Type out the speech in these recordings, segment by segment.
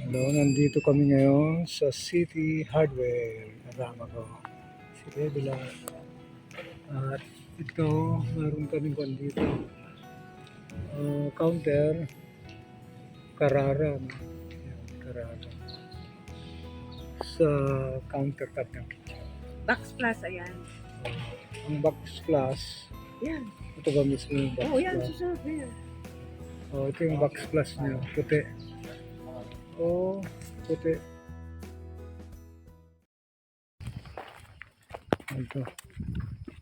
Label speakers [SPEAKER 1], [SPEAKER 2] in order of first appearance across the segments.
[SPEAKER 1] Hello, nandito kami ngayon sa City Hardware, Ramago. Sige, bilang. At ito, meron kaming kwan dito. Counter, Carrara. No? Yan, Carrara. Sa countertop ng kitchen.
[SPEAKER 2] Box Plus, ayan.
[SPEAKER 1] Ang box plus,
[SPEAKER 2] Yan.
[SPEAKER 1] ito ba mismo yung box
[SPEAKER 2] Oh, yan,
[SPEAKER 1] plus?
[SPEAKER 2] susunod na yan.
[SPEAKER 1] Ito yung box plus niya, puti. Puti. Ito.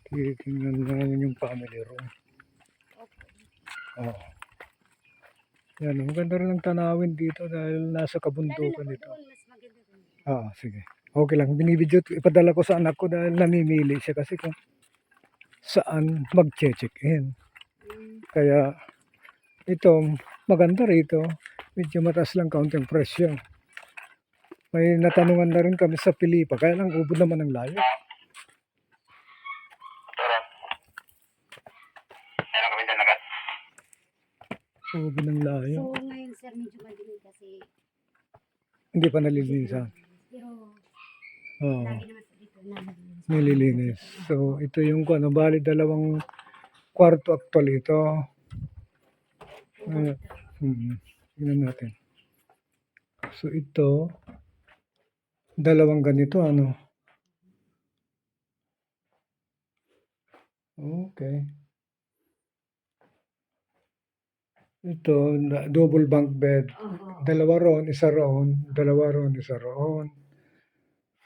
[SPEAKER 1] Titingnan namin yung family room. Yan, maganda rin ang tanawin dito dahil nasa kabundukan ito. Sige. Okay lang, binibidyo, ipadala ko sa anak ko dahil namimili siya kasi kung saan mag-check-in. Kaya ito, maganda rito. Medyo mataas lang kaunting presyo. May natanungan na rin kami sa Pilipa, kaya lang ubod naman ang layo. Ubod ng layo.
[SPEAKER 3] So ngayon sir, medyo madilim kasi
[SPEAKER 1] Hindi pa nalilinisan.
[SPEAKER 3] pero lagi naman sa dito
[SPEAKER 1] Nililinis. So ito yung bali dalawang kwarto actual ito. Tingnan natin. So ito, dalawang ganito Okay. Ito, double bunk bed. Dalawa roon, isa roon. Dalawa roon, isa roon.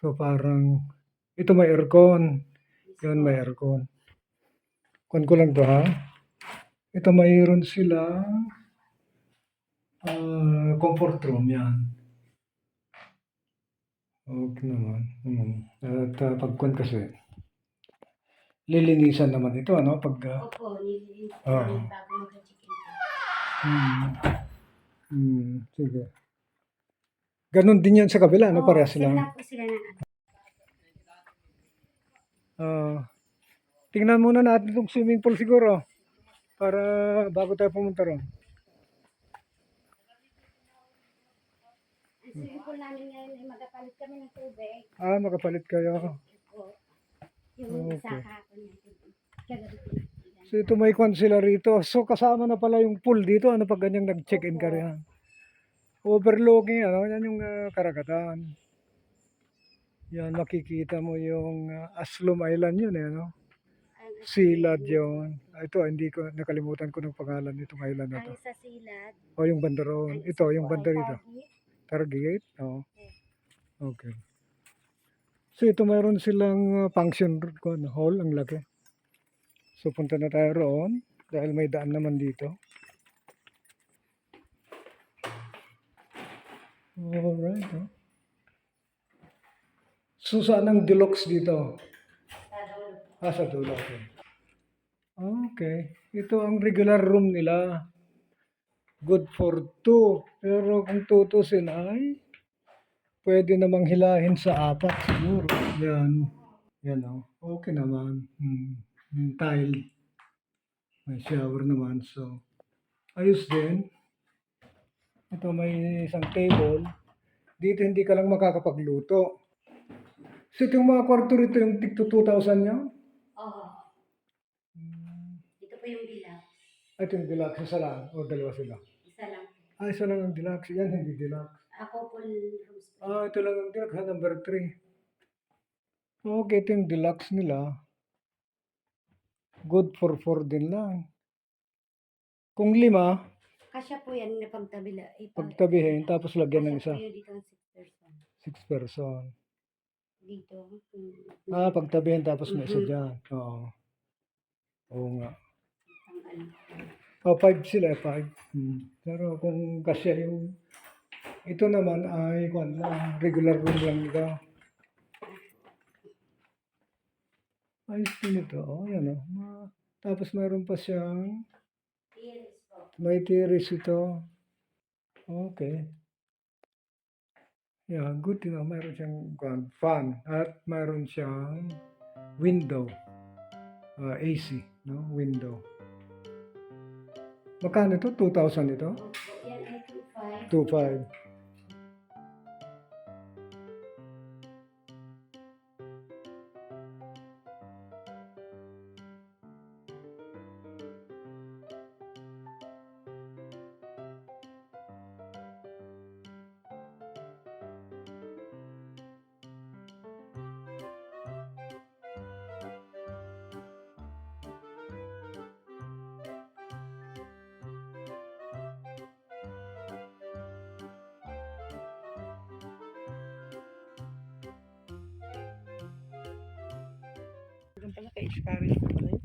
[SPEAKER 1] So parang, ito may aircon. Yun may aircon. Kun ko lang to ha. Ito mayroon silang comfort room yan. Okay naman. At pagkuhan kasi, lilinisan naman ito, Pag,
[SPEAKER 3] Opo, nililinis bago mag-check-in.
[SPEAKER 1] Sige. Ganon din yan sa kabila, Parehas lang.
[SPEAKER 3] Sila po sila
[SPEAKER 1] Tingnan muna natin itong swimming pool siguro. Para bago tayo pumunta ron.
[SPEAKER 3] Ang swimming pool namin ngayon ay magapalit kami ng tubig.
[SPEAKER 1] Makapalit kayo.
[SPEAKER 3] Yung isa kahapon kagabi.
[SPEAKER 1] So ito may kwan sila rito. So kasama na pala yung pool dito. Pag ganyang nag-check-in ka rin. Overlooking, yan yung karagatan. Yan, makikita mo yung Aslom Island yun, Silad yun. Ito, hindi ko, nakalimutan ko ng pangalan nitong island na to.
[SPEAKER 3] Sa Silad.
[SPEAKER 1] Yung banda roon. Ito, yung banda rito. Target? Okay. So ito mayroon silang function hall, ang laki. So punta na tayo roon dahil may daan naman dito. Alright. So saan ang deluxe dito? Sa dulo. Okay. Ito ang regular room nila. Good for 2. Pero kung tutusin ay pwede namang hilahin sa 4 siguro. Yan. Okay naman. Tile. May shower naman. So, ayos din. Ito may isang table. Dito hindi ka lang makakapagluto. So, itong mga kwarto rito, yung tig 2,000 niya?
[SPEAKER 3] Ito po yung deluxe.
[SPEAKER 1] Ito yung deluxe. Isa lang. O dalawa sila?
[SPEAKER 3] Isa lang.
[SPEAKER 1] Isa lang ang deluxe. Yan hindi deluxe.
[SPEAKER 3] Couple rooms.
[SPEAKER 1] Ito lang ang deluxe. Number 3. Okay, ito yung deluxe nila. Good for 4 din lang. Kung 5,
[SPEAKER 3] Kasya po yan na
[SPEAKER 1] pagtabihin, tapos lagyan ng isa.
[SPEAKER 3] Kasya po dito ang
[SPEAKER 1] 6 person.
[SPEAKER 3] Dito.
[SPEAKER 1] Pagtabihin tapos may isa dyan. Oo nga. 5 sila, 5. Pero kung kasya yung, ito naman ay regular room lang ito. Ayos din ito. Yan Tapos mayroon pa siyang may terrace ito. Okay. Yeah, good mayroon siyang fan at mayroon siyang window. AC, window. Magkano ito? 2,000 ito?
[SPEAKER 3] Yan ay 2.5.
[SPEAKER 1] 2,500.
[SPEAKER 2] Yan pala kay Iskari ko pala yun.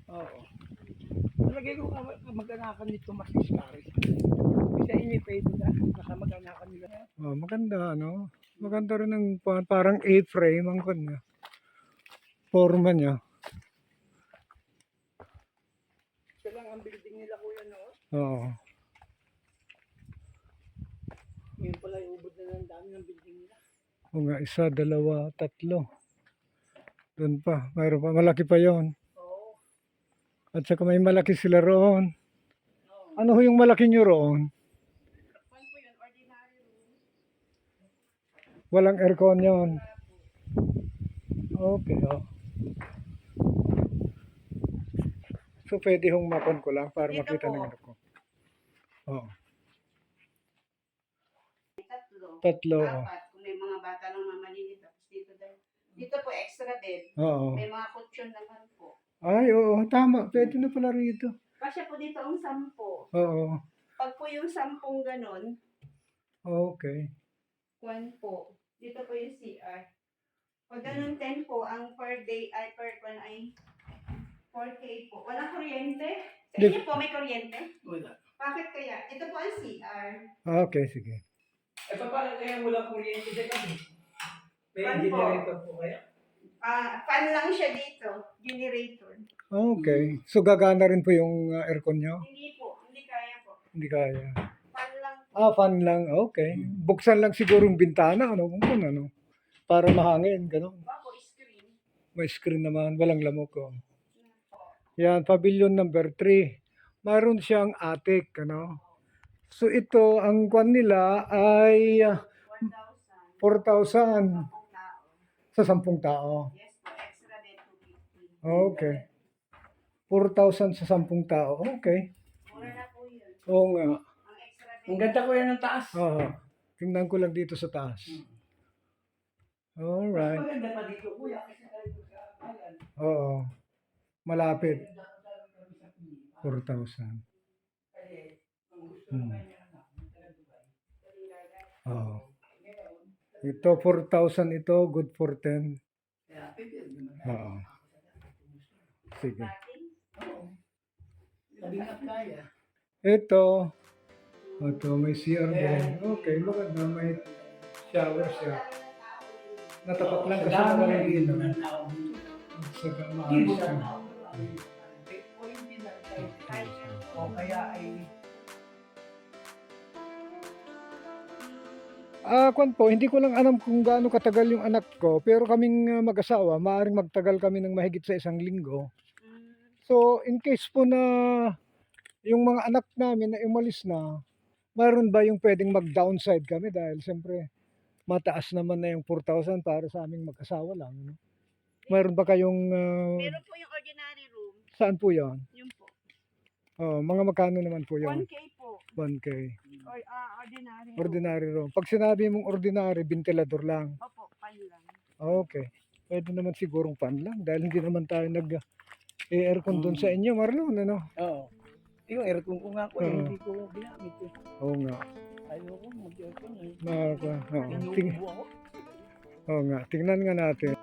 [SPEAKER 2] Oo. Talagay ko mag-anakan nito mas Iskari. Kasi ini pwede na. Baka mag-anakan nila.
[SPEAKER 1] Oh, maganda, ano? Maganda rin ang parang A-frame ang kanya. Forma niya.
[SPEAKER 2] Ito lang ang building nila kuya noon.
[SPEAKER 1] Oo.
[SPEAKER 2] Ngayon pala iubod na ng dami ng building nila.
[SPEAKER 1] O nga, isa, dalawa, tatlo. Doon pa. Mayroon pa. Malaki pa yon.
[SPEAKER 2] Oo.
[SPEAKER 1] At saka may malaki sila roon.
[SPEAKER 2] Oo.
[SPEAKER 1] Ano ho yung malaki nyo roon?
[SPEAKER 2] Kwan po yun, ordinary room.
[SPEAKER 1] Walang aircon yon. Okay, oh. So, pwede hong makon ko lang para
[SPEAKER 3] Dito
[SPEAKER 1] makita
[SPEAKER 3] po.
[SPEAKER 1] ng anak ko. Oo.
[SPEAKER 3] Tatlo.
[SPEAKER 1] Tatlo, oh.
[SPEAKER 3] Apat. Kung may mga bata nang mamaliliit. Tapos dito dahil. Dito po extra bed.
[SPEAKER 1] Oo.
[SPEAKER 3] May mga kutsyon naman po.
[SPEAKER 1] Ay, oo, tama. Pwede na pala rito.
[SPEAKER 3] Kasi po dito ang 10.
[SPEAKER 1] Oo.
[SPEAKER 3] Pag po yung 10 ganun,
[SPEAKER 1] Okay.
[SPEAKER 3] 1 po. Dito po yung CR. Pag ganun 10 po, ang per day ay per kwan ay 4K po. Walang kuryente? Sa
[SPEAKER 1] Di-
[SPEAKER 3] inyo po may kuryente?
[SPEAKER 2] Wala.
[SPEAKER 3] Bakit kaya? Ito po ang CR.
[SPEAKER 1] Okay, sige.
[SPEAKER 2] Eh, paano kaya wala kuryente din kami? May
[SPEAKER 3] Kwan po.
[SPEAKER 2] generator po kaya?
[SPEAKER 3] Fan lang siya dito. Generator.
[SPEAKER 1] Okay. So, gagana rin po yung aircon nyo?
[SPEAKER 3] Hindi po. Hindi kaya po.
[SPEAKER 1] Hindi kaya.
[SPEAKER 3] Fan lang.
[SPEAKER 1] Fan lang. Okay. Buksan lang siguro yung bintana, ano, kung ano. Para mahangin, gano'n.
[SPEAKER 3] Bako screen.
[SPEAKER 1] May screen naman, walang lamok ko. Yan, pavilion number 3. Mayroon siyang attic, ano. So, ito, ang kwan nila ay
[SPEAKER 3] 1,000.
[SPEAKER 1] 4,000
[SPEAKER 3] Pang tao.
[SPEAKER 1] sa 10 tao.
[SPEAKER 3] Yes po. Extra bed 250.
[SPEAKER 1] Okay. 4,000 sa 10 tao. Okay.
[SPEAKER 3] Mura na po yun.
[SPEAKER 1] Oo nga.
[SPEAKER 3] Ang extra bed.
[SPEAKER 2] Ang ganda kuya ng taas.
[SPEAKER 1] Oo. Tingnan ko lang dito sa taas. Alright.
[SPEAKER 2] Maganda pa dito kuya kasi dito sa bayan.
[SPEAKER 1] Oo. Malapit. 4,000.
[SPEAKER 2] Kasi ang gusto
[SPEAKER 1] Hmm.
[SPEAKER 2] naman niya anak, yung taga Dubai.
[SPEAKER 1] Oo. Ito 4,000 ito. Good for 10.
[SPEAKER 2] Kaya pwede naman.
[SPEAKER 1] Oo. Sige.
[SPEAKER 2] Oo. Sabi nga kaya.
[SPEAKER 1] Ito. Ito. May CR din. Okay. Maganda. May shower siya. Natapat lang kasi
[SPEAKER 2] Dami
[SPEAKER 1] naman
[SPEAKER 2] na
[SPEAKER 1] ang
[SPEAKER 2] dito
[SPEAKER 1] ilaw.
[SPEAKER 2] ng tao dito.
[SPEAKER 1] Saka
[SPEAKER 2] Hindi
[SPEAKER 1] maayos
[SPEAKER 2] mo
[SPEAKER 1] siya.
[SPEAKER 2] na tao. O hindi na kahit o kaya ay
[SPEAKER 1] Kwan po, hindi ko lang alam kung gaano katagal yung anak ko, pero kaming mag-asawa, maaaring magtagal kami ng mahigit sa 1 linggo. So, in case po na yung mga anak namin na umalis na, mayroon ba yung pwedeng mag-downside kami dahil siyempre mataas naman na yung 4,000 para sa aming mag-asawa lang. No? Mayroon ba kayong,
[SPEAKER 3] Meron po yung ordinary room.
[SPEAKER 1] saan po yan?
[SPEAKER 3] Yung po.
[SPEAKER 1] Mga magkano naman po yun?
[SPEAKER 3] 1K po.
[SPEAKER 1] 1K.
[SPEAKER 3] Or, ordinary room.
[SPEAKER 1] Ordinary room. Pag sinabi mong ordinary, ventilador lang.
[SPEAKER 3] Opo, pan lang.
[SPEAKER 1] Okay. Pwede naman sigurong pan lang dahil hindi naman tayo nag-aircon doon sa inyo, Marlon, ano?
[SPEAKER 2] oo. Yung aircon ko nga ko,
[SPEAKER 1] Oo.
[SPEAKER 2] hindi ko ginamit eh.
[SPEAKER 1] Oo nga.
[SPEAKER 2] Ayoko mag-aircon eh.
[SPEAKER 1] Oo
[SPEAKER 2] Inuubo ako.
[SPEAKER 1] nga. Tingnan nga natin.